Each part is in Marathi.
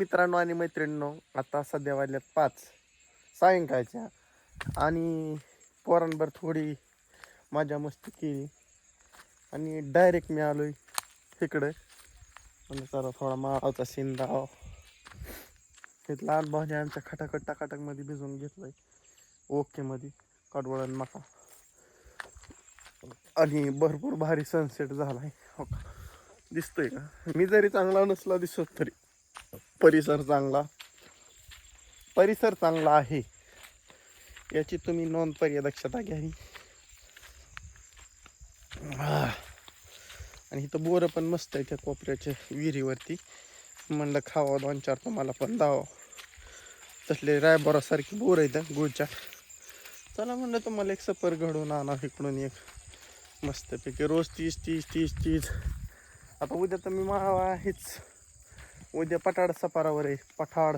मित्रांनो आणि मैत्रिणींनो, आता सध्या वाजल्यात 5 सायंकाळच्या आणि पोरांवर थोडी मजा मस्ती केली आणि डायरेक्ट मी आलोय इकडे. म्हणजे चला थोडा माळाचा सीन दाव. तिथं लहान भाऊने आमच्या खटाखट टाकाटकमध्ये भिजवून घेतलंय ओके मध्ये कडवळण मका आणि भरपूर भारी सनसेट झालाय. हो का दिसतोय का? मी जरी चांगला नसला दिसत तरी परिसर चांगला आहे याची तुम्ही नोंद दक्षता घ्यावी. आणि इथं बोरं पण मस्त आहे त्या कोपऱ्याच्या विहिरीवरती. म्हणलं खावा 2-4 तुम्हाला पण दावा. तसले रायबोरासारखी बोर आहेत गुळच्या. चला म्हणलं तुम्हाला एक सफर घडवून आणा इकडून एक मस्तपैकी. रोज 30. आता उद्या तर मी आहेच. उद्या पठाड सफरावर आहे. पठाड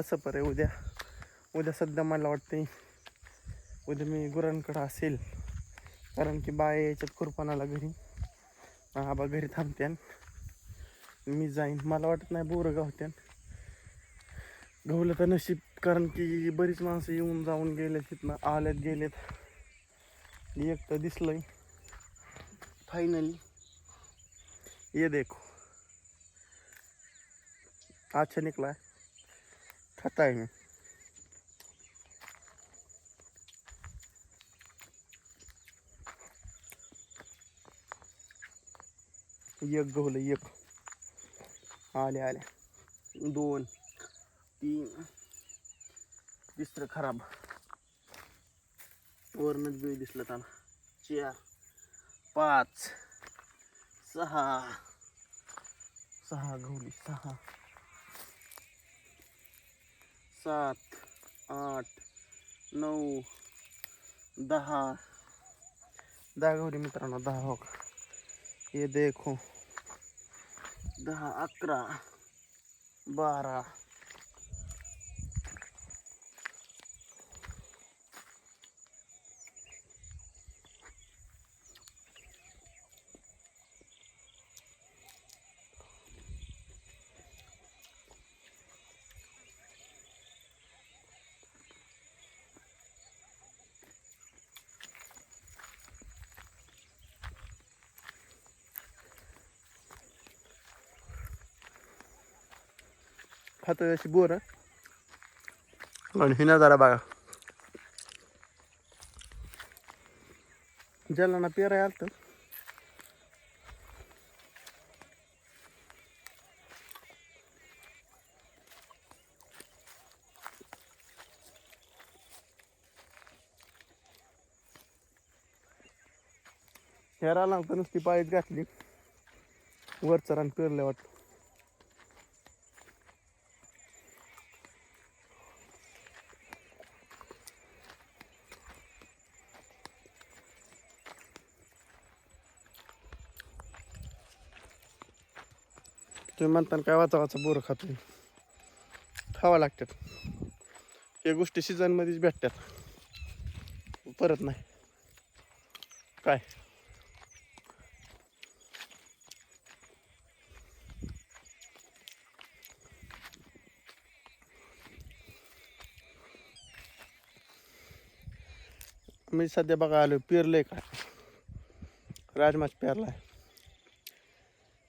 सफर आहे उद्या सध्या मला वाटते उद्या मी गुरांकडं असेल, कारण की बाया याच्यात खुरपणाला घरी. आबा घरी थांबत्यान, मी जाईन. मला वाटत नाही बोरं गावत्यान. गवलं तर नशीब, कारण की बरीच माणसं येऊन जाऊन गेलेत तिथनं, आल्यात गेलेत. एक तर दिसलंय फायनली. ये देखो अच्छा निकला खाता है मैं. एक गवलं एक आल्या 2 3 तिसरं खराब. वरनच बी दिसलं त्यांना. 4 5 6 गवली 6 7 8 9 10 गवली मित्रांनो. 10 हो का. ये देखो 10 11 12 खातोय अशी बोर. आणि हिना जरा बघा जलाना पेराय आलतं. हेराला तर नुसती पाळीत घातली. वरचं रान पेरलं वाटतं. तुम्ही म्हणता काय वाचा बोरं खातोय. खावा लागतात. या गोष्टी सीझनमध्येच भेटतात, परत नाही काय. मी सध्या बघा आलो पेरलंय काय. राजमाच पेरलाय.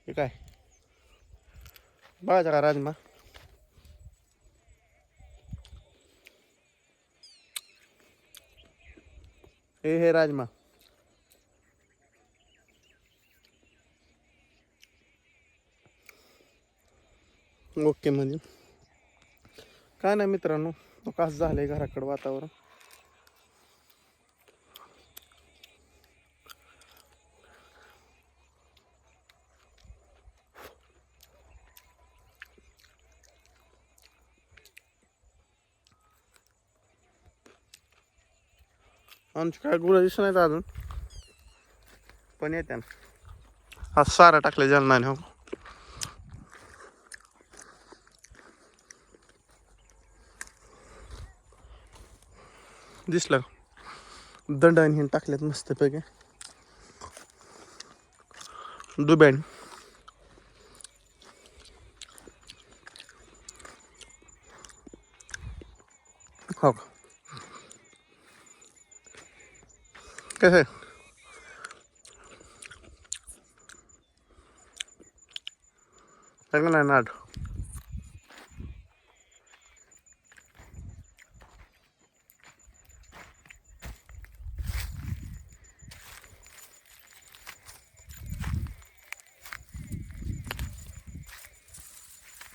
हे काय बघायचा का राजमा. हे राजमा. ओके म्हणजे काय नाही मित्रांनो, कसं झालंय घराकडं वातावरण. आमची काय गुरं दिसत नाहीत अजून, पण येते ना. हा सारा टाकले जलनाने. हो दिसलं दंडाने हिन टाकल्यात मस्तपैकी दुब्याने. हो का कसं आहे चांगलं आहे नाट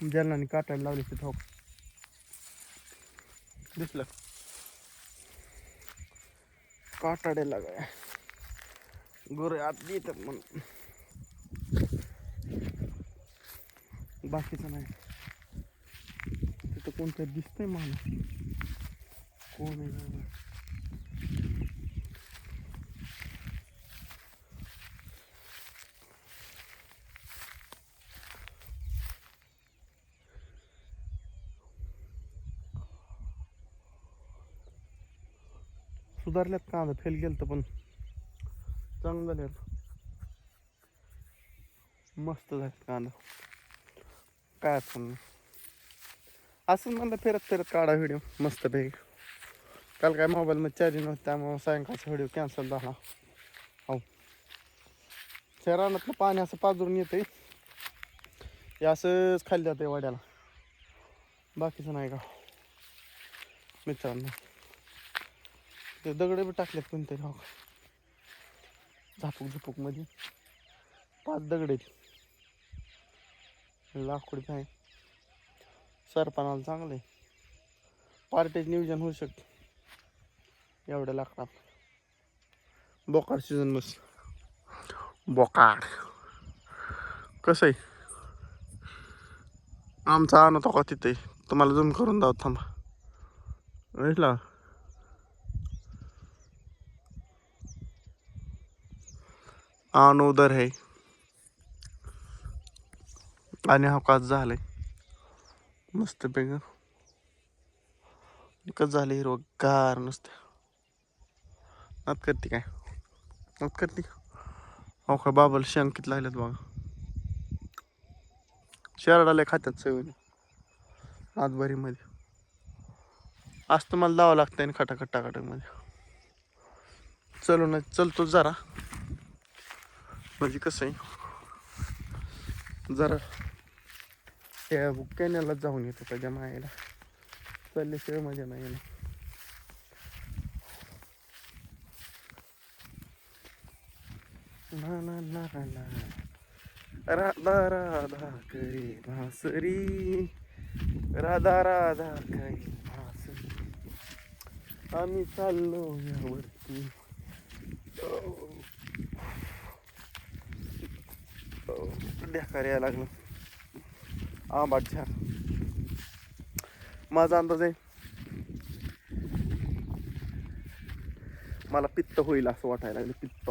जलनाने काटायला लावले ते ठोक दिसलं काटाड्याला काय गोरे आत येतात म्हणून बाकीचं नाही तिथं कोणतरी दिसतंय मला कोण आहे बाबा सुधारल्यात कांदा फेल गेलं पण चांगलं झालं मस्त झालं कांदा काय पण असंच म्हणलं फिरत फिरत काढा व्हिडिओ मस्त पैकी काल काय मोबाईलमध्ये चार्जिंग नव्हतं त्यामुळे सायंकाळचा व्हिडिओ कॅन्सल झाला हो शहरातलं पाणी असं पाजरून येतंय हे असंच खाली जातंय वाड्याला बाकीचं नाही का मित्रांनो ते दगडे बी टाकलेत कोणतरी हो झापूक झुपूकमध्ये 5 दगड आहेत लाकूड आहे सरपणाला चांगलं आहे पार्टीच नियोजन होऊ शकते एवढ्या लाकडात बोकाड सीझन बस बोकाड कसं आहे आमचा आणतो का तिथे तुम्हाला झूम करून दाव थांबा भेटला आण उदर है आणि हा काच झालाय मस्त पैकी कसं झालं हिरव गार नुसतं नात करते काय नात करते हो का बाबाला शेंग किती लागल्यात बघा शेरडाला खात्यात सगळं आतबारीमध्ये आज तुम्हाला दावं लागतंय ना खटाखट टाकाटकमध्ये चलो ना चलतो जरा म्हणजे कसं आहे जरा त्या कॅनलला जाऊन येतो त्याच्या मायला चालल्याशिवाय मजा नाही ना ना ना ना ना राधा राधा करी भासरी राधा राधा करी भासरी आम्ही चाललो यावरती ढेकार यायला लागलं आंबाट छान माझा अंदाज आहे मला पित्त होईल असं वाटायला लागलं पित्त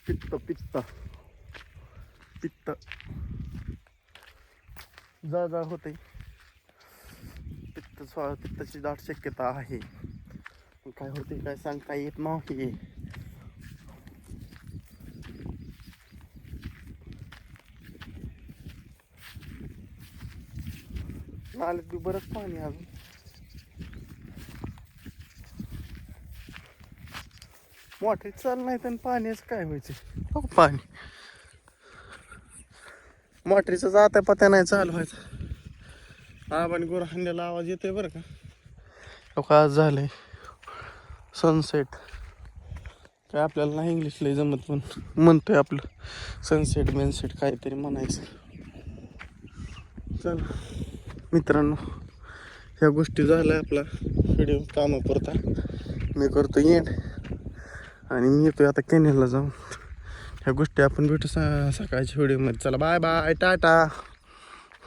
पित्त पित्त पित्त जा होते पित्ताची दाट शक्यता आहे काय होते काय सांगता येत नाही नाल्यात बी बरंच पाणी अजून मोठे चाल नाही तर पाण्याचं काय व्हायचं हो पाणी मोटरीचा जाता पत्या नाही चालू व्हायचं आबाने गोर हांड्याला आवाज येतोय बरं का आज झालंय सनसेट काय आपल्याला नाही इंग्लिश लय जमत पण म्हणतोय आपलं सनसेट बेनसेट काहीतरी म्हणायचं चल मित्रांनो ह्या गोष्टी झाल्या आपला व्हिडिओ कामापुरता मी करतो एंड आणि मी येतोय आता कॅनेलला जाऊन ह्या गोष्टी आपण भेटू सकाळच्या व्हिडिओमध्ये चला बाय बाय टाटा